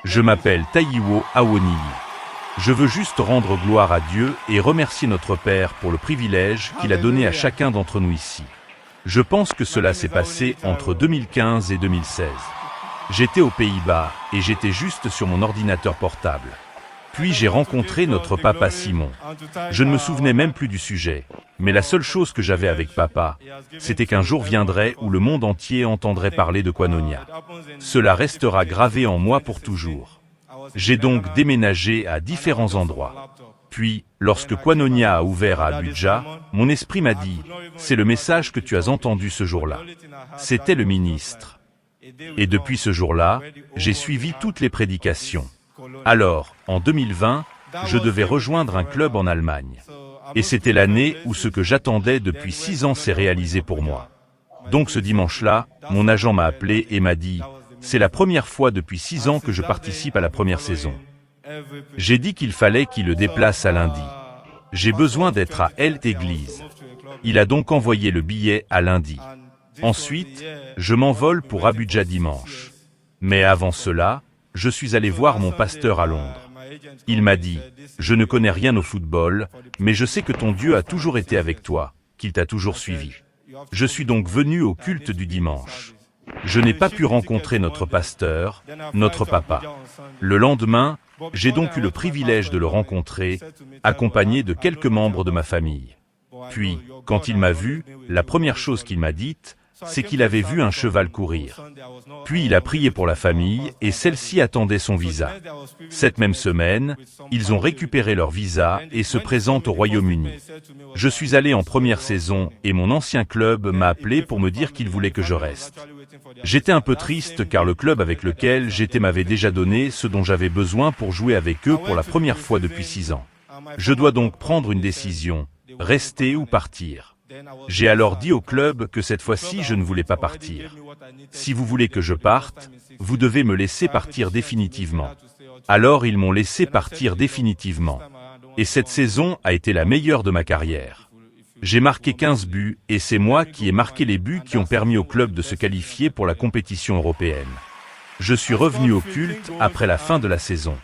Je m'appelle Taiwo Awoniyi. Je veux juste rendre gloire à Dieu et remercier notre Père pour le privilège qu'il a donné à chacun d'entre nous ici. Je pense que cela s'est passé entre 2015 et 2016. J'étais aux Pays-Bas et j'étais juste sur mon ordinateur portable. Puis j'ai rencontré notre papa Simon. Je ne me souvenais même plus du sujet, mais la seule chose que j'avais avec papa, c'était qu'un jour viendrait où le monde entier entendrait parler de Koinonia. Cela restera gravé en moi pour toujours. J'ai donc déménagé à différents endroits. Puis, lorsque Koinonia a ouvert à Abuja, mon esprit m'a dit, c'est le message que tu as entendu ce jour-là. C'était le ministre. Et depuis ce jour-là, j'ai suivi toutes les prédications. Alors, en 2020, je devais rejoindre un club en Allemagne. Et c'était l'année où ce que j'attendais depuis 6 ans s'est réalisé pour moi. Donc ce dimanche-là, mon agent m'a appelé et m'a dit, c'est la première fois depuis 6 ans que je participe à la première saison. J'ai dit qu'il fallait qu'il le déplace à lundi. J'ai besoin d'être à Health Église. Il a donc envoyé le billet à lundi. Ensuite, je m'envole pour Abuja dimanche. Mais avant cela, je suis allé voir mon pasteur à Londres. Il m'a dit, je ne connais rien au football, mais je sais que ton Dieu a toujours été avec toi, qu'il t'a toujours suivi. Je suis donc venu au culte du dimanche. Je n'ai pas pu rencontrer notre pasteur, notre papa. Le lendemain, j'ai donc eu le privilège de le rencontrer, accompagné de quelques membres de ma famille. Puis, quand il m'a vu, la première chose qu'il m'a dite, c'est qu'il avait vu un cheval courir. Puis il a prié pour la famille et celle-ci attendait son visa. Cette même semaine, ils ont récupéré leur visa et se présentent au Royaume-Uni. Je suis allé en première saison et mon ancien club m'a appelé pour me dire qu'il voulait que je reste. J'étais un peu triste car le club avec lequel j'étais m'avait déjà donné ce dont j'avais besoin pour jouer avec eux pour la première fois depuis 6 ans. Je dois donc prendre une décision, rester ou partir. J'ai alors dit au club que cette fois-ci je ne voulais pas partir. Si vous voulez que je parte, vous devez me laisser partir définitivement. Alors ils m'ont laissé partir définitivement. Et cette saison a été la meilleure de ma carrière. J'ai marqué 15 buts et c'est moi qui ai marqué les buts qui ont permis au club de se qualifier pour la compétition européenne. Je suis revenu au culte après la fin de la saison.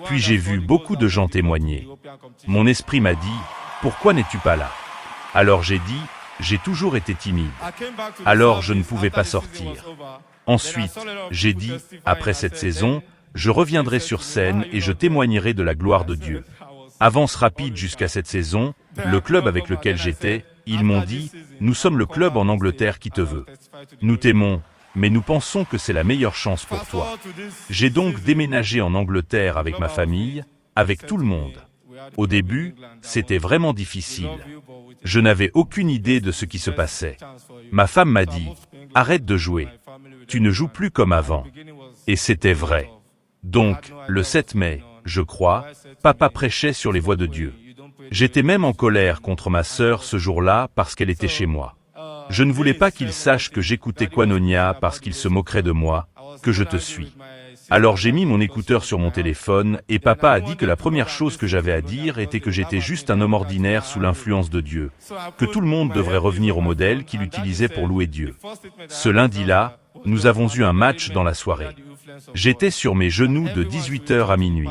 Puis j'ai vu beaucoup de gens témoigner. Mon esprit m'a dit, pourquoi n'es-tu pas là ? Alors j'ai dit, j'ai toujours été timide. Alors je ne pouvais pas sortir. Ensuite, j'ai dit, après cette saison, je reviendrai sur scène et je témoignerai de la gloire de Dieu. Avance rapide jusqu'à cette saison, le club avec lequel j'étais, ils m'ont dit, nous sommes le club en Angleterre qui te veut. Nous t'aimons, mais nous pensons que c'est la meilleure chance pour toi. J'ai donc déménagé en Angleterre avec ma famille, avec tout le monde. Au début, c'était vraiment difficile. Je n'avais aucune idée de ce qui se passait. Ma femme m'a dit, arrête de jouer. Tu ne joues plus comme avant. Et c'était vrai. Donc, le 7 mai, je crois, papa prêchait sur les voies de Dieu. J'étais même en colère contre ma sœur ce jour-là parce qu'elle était chez moi. Je ne voulais pas qu'il sache que j'écoutais Koinonia parce qu'il se moquerait de moi, que je te suis. Alors j'ai mis mon écouteur sur mon téléphone et papa a dit que la première chose que j'avais à dire était que j'étais juste un homme ordinaire sous l'influence de Dieu, que tout le monde devrait revenir au modèle qu'il utilisait pour louer Dieu. Ce lundi-là, nous avons eu un match dans la soirée. J'étais sur mes genoux de 18h à minuit.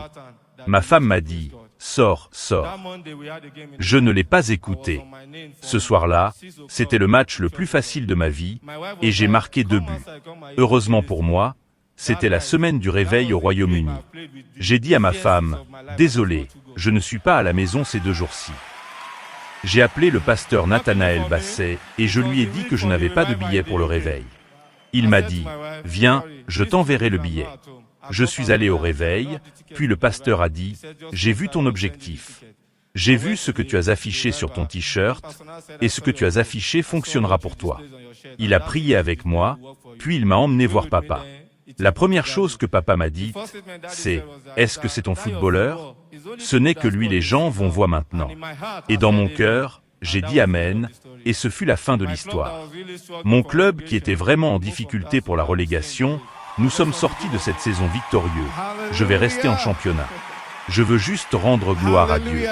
Ma femme m'a dit, sors, sors. Je ne l'ai pas écouté. Ce soir-là, c'était le match le plus facile de ma vie et j'ai marqué 2 buts. Heureusement pour moi, c'était la semaine du réveil au Royaume-Uni. J'ai dit à ma femme, désolé, je ne suis pas à la maison ces 2 jours-ci. J'ai appelé le pasteur Nathanaël Basset et je lui ai dit que je n'avais pas de billet pour le réveil. Il m'a dit, viens, je t'enverrai le billet. Je suis allé au réveil, puis le pasteur a dit, j'ai vu ton objectif. J'ai vu ce que tu as affiché sur ton t-shirt, et ce que tu as affiché fonctionnera pour toi. Il a prié avec moi, puis il m'a emmené voir papa. La première chose que papa m'a dit, c'est « Est-ce que c'est ton footballeur ?» Ce n'est que lui les gens vont voir maintenant. Et dans mon cœur, j'ai dit Amen, et ce fut la fin de l'histoire. Mon club, qui était vraiment en difficulté pour la relégation, nous sommes sortis de cette saison victorieux. Je vais rester en championnat. Je veux juste rendre gloire à Dieu.